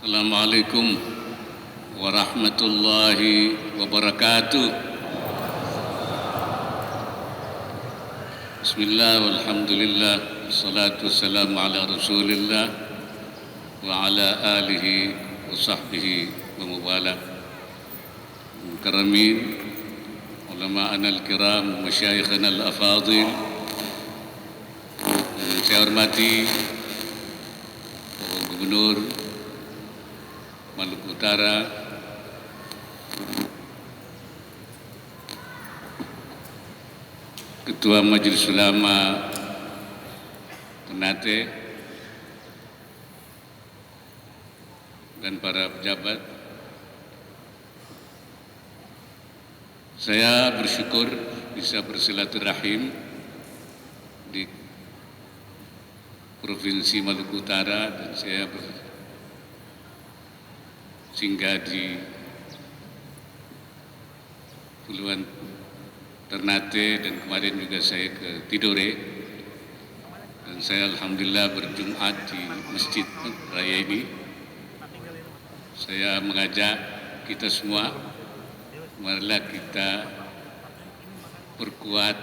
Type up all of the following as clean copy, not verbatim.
Assalamualaikum warahmatullahi wabarakatuh. Bismillah walhamdulillah wassalatu wassalamu ala rasulillah wa ala alihi wa sahbihi wa mubala. Mukarramin ulama'ana al-kiram, masyayikhana al-afadil, yang saya hormati Bapak Gubernur Maluku Utara, Ketua Majelis Ulama Ternate, dan para pejabat. Saya bersyukur bisa bersilaturahim di Provinsi Maluku Utara, dan saya singgah di Pulauan Ternate, dan kemarin juga saya ke Tidore, dan saya alhamdulillah berjumat di Masjid Raya ini. Saya mengajak kita semua, marilah kita perkuat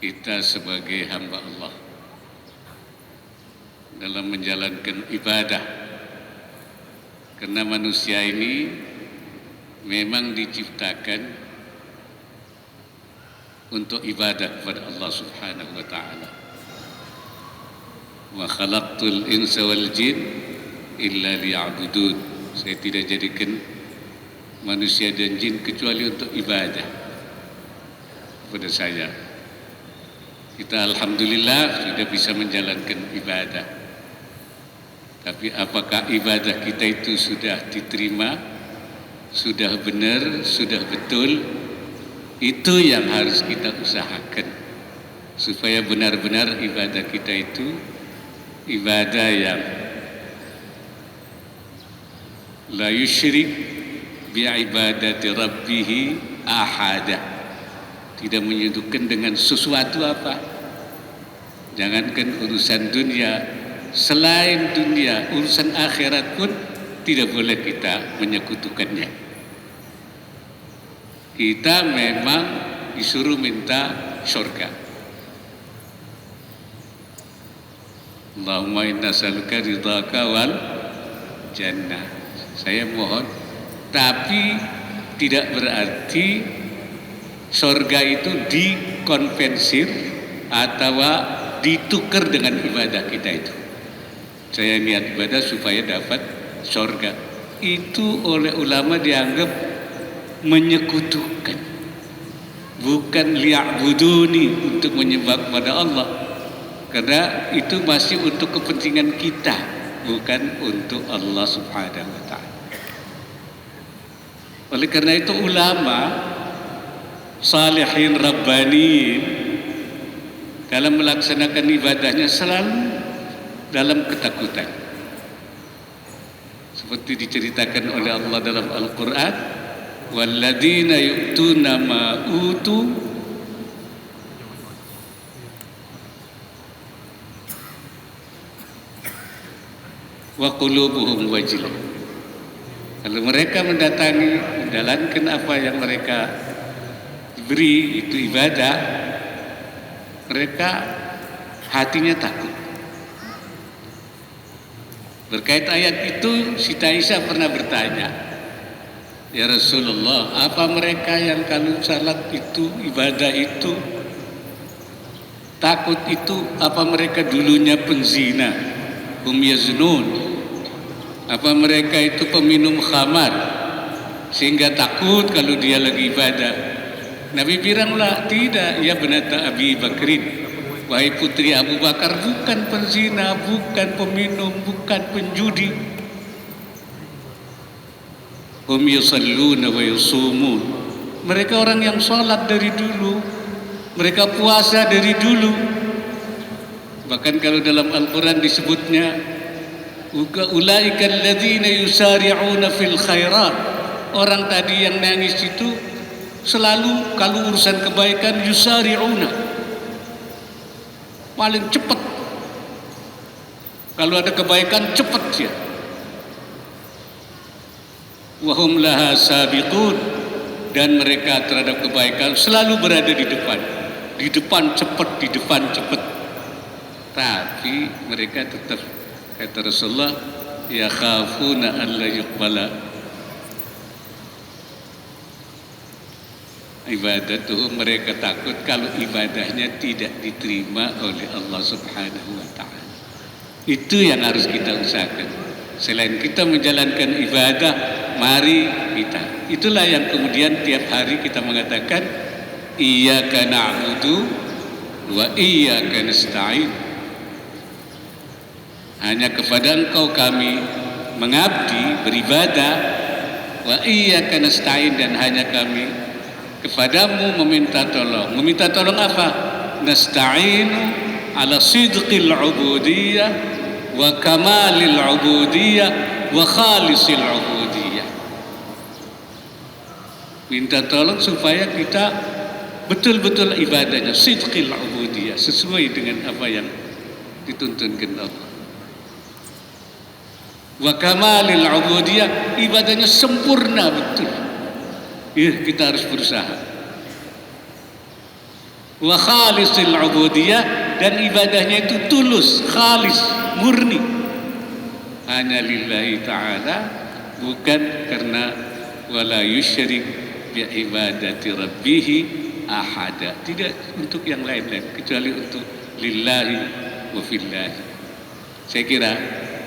kita sebagai hamba Allah dalam menjalankan ibadah. Karena manusia ini memang diciptakan untuk ibadah kepada Allah Subhanahu wa taala. Wa khalaqtul insa wal jin illa liya'budun. Saya tidak jadikan manusia dan jin kecuali untuk ibadah kepada saya. Kita alhamdulillah sudah bisa menjalankan ibadah. Tapi apakah ibadah kita itu sudah diterima, sudah benar, sudah betul? Itu yang harus kita usahakan, supaya benar-benar ibadah kita itu ibadah yang la yusyrik bi ibadati rabbih ahada, tidak menyekutukan dengan sesuatu apa. Jangankan urusan dunia, selain dunia, urusan akhirat pun tidak boleh kita menyekutukannya. Kita memang disuruh minta surga. Allahumma inna nas'aluka ridhaka wal jannah. Saya mohon, tapi tidak berarti surga itu dikonvensir atau ditukar dengan ibadah kita itu. Saya niat ibadah supaya dapat surga, itu oleh ulama dianggap menyekutukan, bukan liya'buduni, untuk menyembah kepada Allah, karena itu masih untuk kepentingan kita, bukan untuk Allah Subhanahu wa ta'ala. Oleh karena itu ulama salihin rabbaniin dalam melaksanakan ibadahnya selalu dalam ketakutan, seperti diceritakan oleh Allah dalam Al-Quran, walladzina yu'tuna ma utu wa qulubuhum wajilah. Kalau mereka menjalankan apa yang mereka diberi, itu ibadah, mereka hatinya takut. Berkait ayat itu, Siti Aisyah pernah bertanya, ya Rasulullah, apa mereka yang kalau salat itu, ibadah itu, takut itu, apa mereka dulunya penzina, yaznun, apa mereka itu peminum khamar sehingga takut kalau dia lagi ibadah? Nabi bilanglah, tidak, ya benata Abi Bakrin, wahai putri Abu Bakar, bukan penzina, bukan peminum, bukan penjudi. Hum yusalluna wa yusumun. Mereka orang yang sholat dari dulu, mereka puasa dari dulu. Bahkan kalau dalam Al-Quran disebutnya, ulaika alladzina yusari'una fil khairat. Orang tadi yang nangis itu selalu kalau urusan kebaikan yusari'una, paling cepat. Kalau ada kebaikan cepat dia. Wahum laha sabiqun, dan mereka terhadap kebaikan selalu berada di depan cepat, di depan cepat. Tapi mereka tetap, kata Rasulullah, yakhafuna an la yuqbala ibadatuhum, mereka takut kalau ibadahnya tidak diterima oleh Allah Subhanahu wa taala. Itu yang harus kita usahakan. Selain kita menjalankan ibadah, mari kita. Itulah yang kemudian tiap hari kita mengatakan iyyaka na'budu wa iyyaka nasta'in. Hanya kepada Engkau kami mengabdi, beribadah, wa iyyaka nasta'in, dan hanya kami kepadamu meminta tolong. Meminta tolong apa? Nasta'inu ala sidqil ubudiyah wa kamalil ubudiyah wa khalisil ubudiyah. Minta tolong supaya kita betul-betul ibadahnya sidqil ubudiyah, sesuai dengan apa yang dituntunkan Allah. Wa kamalil ubudiyah, ibadahnya sempurna betul. Ya, kita harus berusaha. Wa khalisil ubudiyah, dan ibadahnya itu tulus, khalis, murni, hanya lillahi ta'ala, bukan karena wala yusyrik bi ibadati rabbih ahada, tidak untuk yang lain-lain kecuali untuk lillahi wa fillahi. Saya kira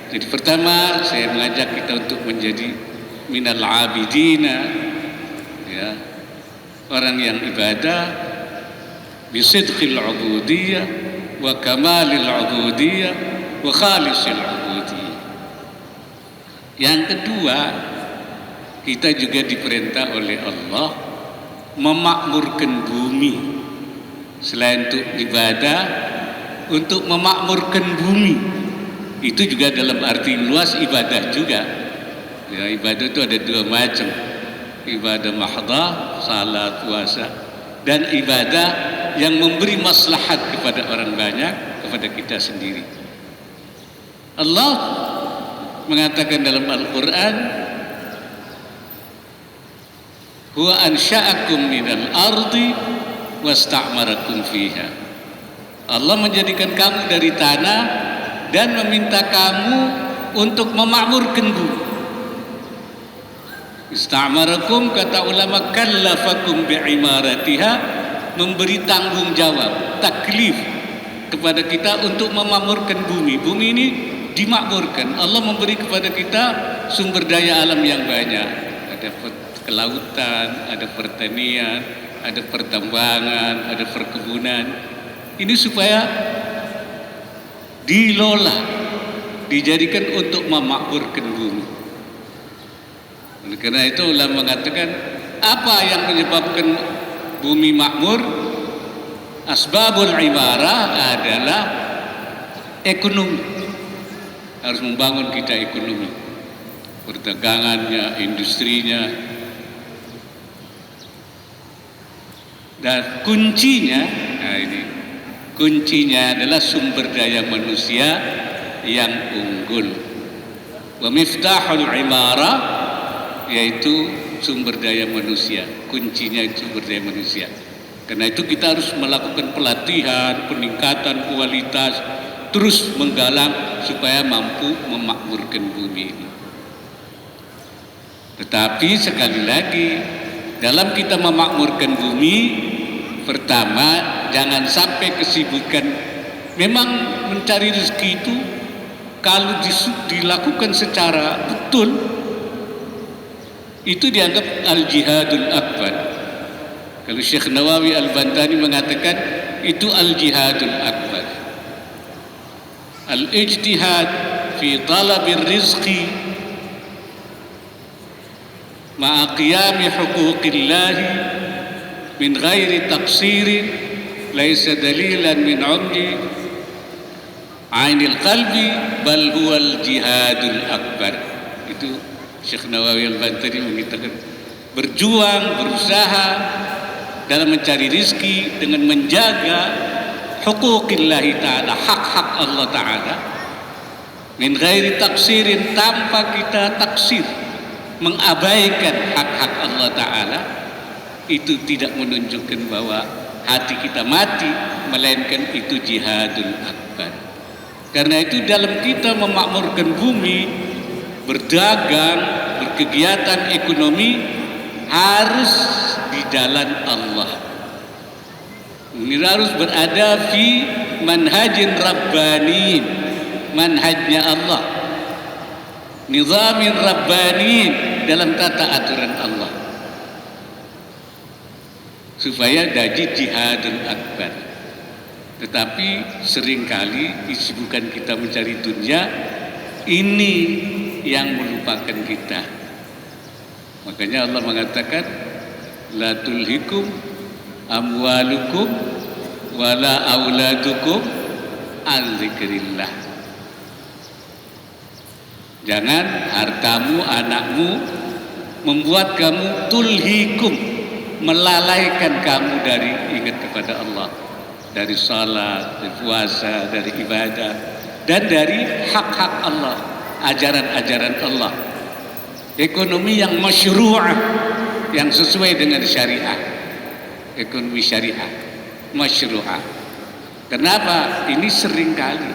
jadi pertama saya mengajak kita untuk menjadi minal abidina, ya, orang yang ibadah bisidqil ubudiyah wa kamalil ubudiyah wa khalisil ubudiyah. Yang kedua, kita juga diperintah oleh Allah memakmurkan bumi. Selain untuk ibadah, untuk memakmurkan bumi, itu juga dalam arti luas ibadah juga. Ya, ibadah itu ada dua macam, ibadah mahdhah, salat, puasa, dan ibadah yang memberi maslahat kepada orang banyak, kepada kita sendiri. Allah mengatakan dalam Al-Quran, huwa ansha'akum minal ardi wasta'marakum fiha. Allah menjadikan kamu dari tanah dan meminta kamu untuk memakmurkan bumi. Ista'marakum, kata ulama, kallafakum bi'imaratiha, memberi tanggung jawab, taklif kepada kita untuk memakmurkan bumi. Bumi ini dimakmurkan. Allah memberi kepada kita sumber daya alam yang banyak. Ada kelautan, ada pertanian, ada pertambangan, ada perkebunan. Ini supaya dilola, dijadikan untuk memakmurkan bumi. Oleh karena itu ulama mengatakan, apa yang menyebabkan bumi makmur? Asbabul imarah adalah ekonomi. Harus membangun kita ekonomi, perdagangannya, industrinya. Dan kuncinya, kuncinya adalah sumber daya manusia yang unggul. Wa miftahul imarah, yaitu sumber daya manusia. Kuncinya itu sumber daya manusia. Karena itu kita harus melakukan pelatihan, peningkatan kualitas, terus menggalang supaya mampu memakmurkan bumi ini. Tetapi sekali lagi, dalam kita memakmurkan bumi, pertama jangan sampai kesibukan. Memang mencari rezeki itu kalau dilakukan secara betul, itu dianggap al-jihadul akbar. Kalau Syekh Nawawi Al-Bantani mengatakan itu al-jihadul akbar. Al-ijtihad fi talabir rizqi ma'a qiyami huquqillahi min ghairi taqsirin laysa dalilan min umri ainil qalbi bal huwa al-jihadul akbar. Itu Syekh Nawawi Al-Bantani mengatakan berjuang, berusaha dalam mencari rizki dengan menjaga huquqillahi ta'ala, hak-hak Allah Ta'ala, min ghairi taksirin, tanpa kita taksir, mengabaikan hak-hak Allah Ta'ala, itu tidak menunjukkan bahwa hati kita mati, melainkan itu jihadul akbar. Karena itu dalam kita memakmurkan bumi, berdagang, berkegiatan ekonomi, harus di jalan Allah. Ini harus berada fi manhajin rabbaniin, manhajnya Allah, nizamin rabbaniin, dalam tata aturan Allah, supaya jadi jihadul akbar. Tetapi seringkali kesibukan kita mencari dunia ini yang melupakan kita. Makanya Allah mengatakan la tulhikum amwalukum wala auladukum an dzikrillah. Jangan hartamu, anakmu membuat kamu tulhikum, melalaikan kamu dari ingat kepada Allah, dari salat, dari puasa, dari ibadah, dan dari hak-hak Allah, ajaran-ajaran Allah. Ekonomi yang masyru'ah, yang sesuai dengan syariah. Ekonomi syariah, masyru'ah. Kenapa? Ini sering kali.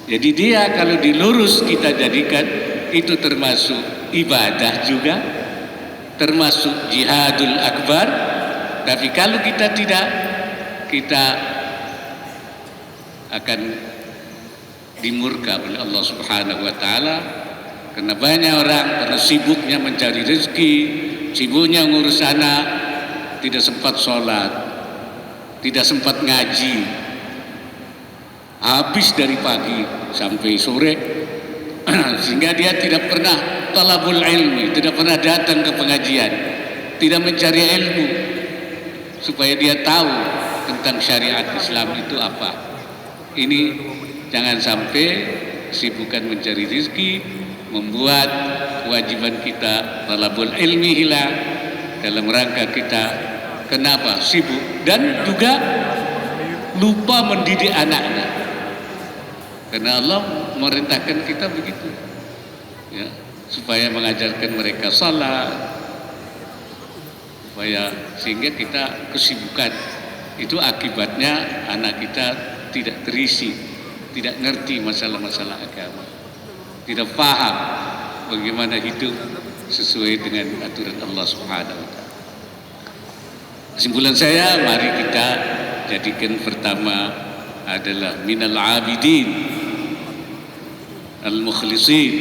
Jadi dia kalau dilurus kita jadikan itu termasuk ibadah juga, termasuk jihadul akbar. Tapi kalau kita tidak, kita akan dimurka oleh Allah Subhanahu wa Ta'ala. Karena banyak orang karena sibuknya mencari rezeki, sibuknya ngurus anak, tidak sempat sholat, tidak sempat ngaji, habis dari pagi sampai sore, sehingga dia tidak pernah talabul ilmi, tidak pernah datang ke pengajian, tidak mencari ilmu supaya dia tahu tentang syariat Islam itu apa. Ini jangan sampai kesibukan mencari rezeki membuat kewajiban kita talabul ilmi hilang, dalam rangka kita kenapa sibuk, dan juga lupa mendidik anaknya. Karena Allah merintahkan kita begitu, ya, supaya mengajarkan mereka salat, supaya sehingga kita kesibukan itu akibatnya anak kita tidak terisi, tidak ngerti masalah-masalah agama, tidak paham bagaimana hidup sesuai dengan aturan Allah Subhanahu wa Ta'ala. Kesimpulan saya, mari kita jadikan pertama adalah minal abidin al-mukhlisin,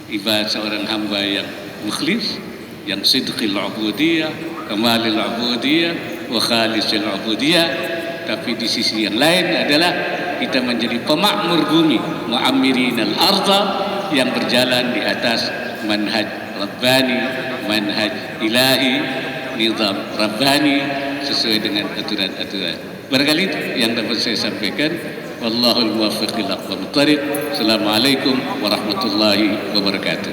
ibadah seorang hamba yang mukhlis, yang sidqil ubudiyah, kamalil ubudiyah, wa khalisil ubudiyah. Tapi di sisi yang lain adalah kita menjadi pemakmur bumi, mu'ammirin al-ardha, yang berjalan di atas manhaj rabbani, manhaj ilahi, nizam rabbani, sesuai dengan aturan-aturan. Barangkali itu yang dapat saya sampaikan. Wallahul muwaffiq ila aqwamit thariq. Assalamualaikum warahmatullahi wabarakatuh.